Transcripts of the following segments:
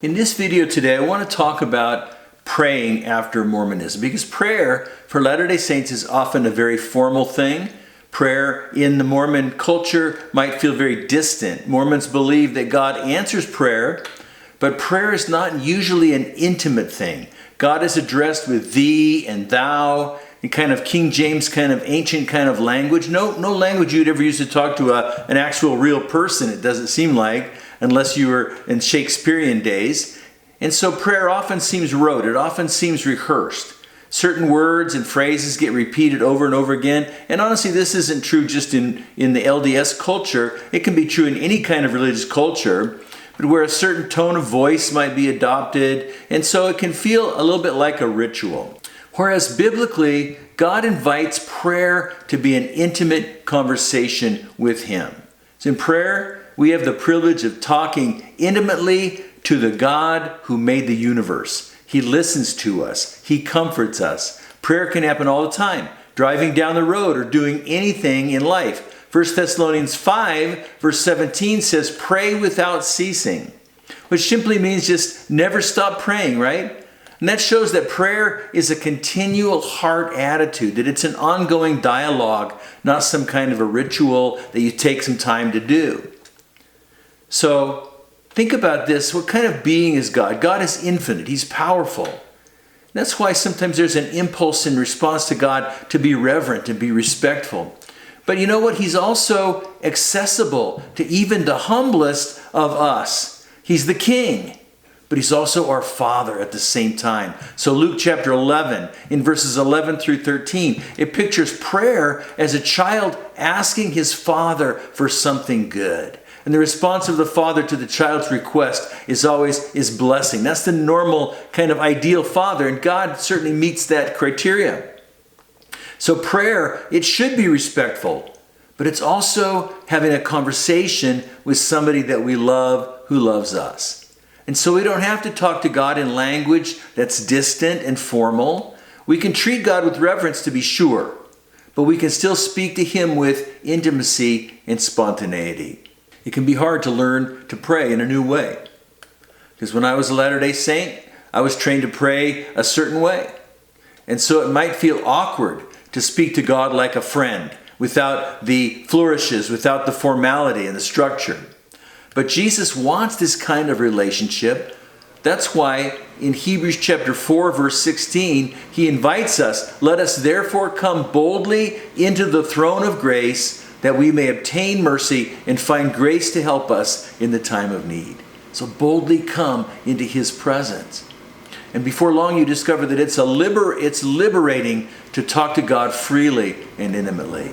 In this video today, I want to talk about praying after Mormonism, because prayer for Latter-day Saints is often a very formal thing. Prayer in the Mormon culture might feel very distant. Mormons believe that God answers prayer, but prayer is not usually an intimate thing. God is addressed with thee and thou, in kind of King James kind of ancient kind of language. No language you'd ever use to talk to an actual real person, it doesn't seem like, unless you were in Shakespearean days. And so prayer often seems rote. It often seems rehearsed. Certain words and phrases get repeated over and over again. And honestly, this isn't true just in the LDS culture. It can be true in any kind of religious culture, but where a certain tone of voice might be adopted. And so it can feel a little bit like a ritual. Whereas biblically, God invites prayer to be an intimate conversation with Him. So in prayer, we have the privilege of talking intimately to the God who made the universe. He listens to us. He comforts us. Prayer can happen all the time, driving down the road or doing anything in life. 1 Thessalonians 5 verse 17 says, "Pray without ceasing," which simply means just never stop praying, right? And that shows that prayer is a continual heart attitude, that it's an ongoing dialogue, not some kind of a ritual that you take some time to do. So think about this. What kind of being is God? God is infinite. He's powerful. That's why sometimes there's an impulse in response to God to be reverent and be respectful. But you know what? He's also accessible to even the humblest of us. He's the King, but He's also our Father at the same time. So Luke chapter 11, in verses 11 through 13, it pictures prayer as a child asking his father for something good. And the response of the father to the child's request is always blessing. That's the normal kind of ideal father, and God certainly meets that criteria. So prayer, it should be respectful, but it's also having a conversation with somebody that we love who loves us. And so we don't have to talk to God in language that's distant and formal. We can treat God with reverence, to be sure, but we can still speak to Him with intimacy and spontaneity. It can be hard to learn to pray in a new way, because when I was a Latter-day Saint, I was trained to pray a certain way. And so it might feel awkward to speak to God like a friend, without the flourishes, without the formality and the structure. But Jesus wants this kind of relationship. That's why in Hebrews chapter 4, verse 16, He invites us, "Let us therefore come boldly into the throne of grace, that we may obtain mercy and find grace to help us in the time of need." So boldly come into His presence. And before long you discover that it's liberating to talk to God freely and intimately.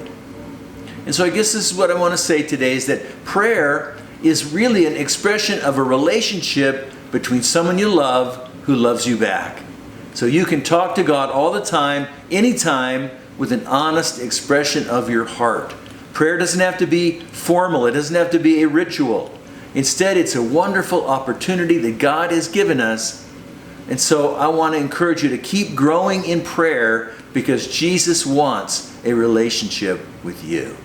And so I guess this is what I want to say today, is that prayer is really an expression of a relationship between someone you love who loves you back. So you can talk to God all the time, anytime, with an honest expression of your heart. Prayer doesn't have to be formal. It doesn't have to be a ritual. Instead, it's a wonderful opportunity that God has given us. And so I want to encourage you to keep growing in prayer, because Jesus wants a relationship with you.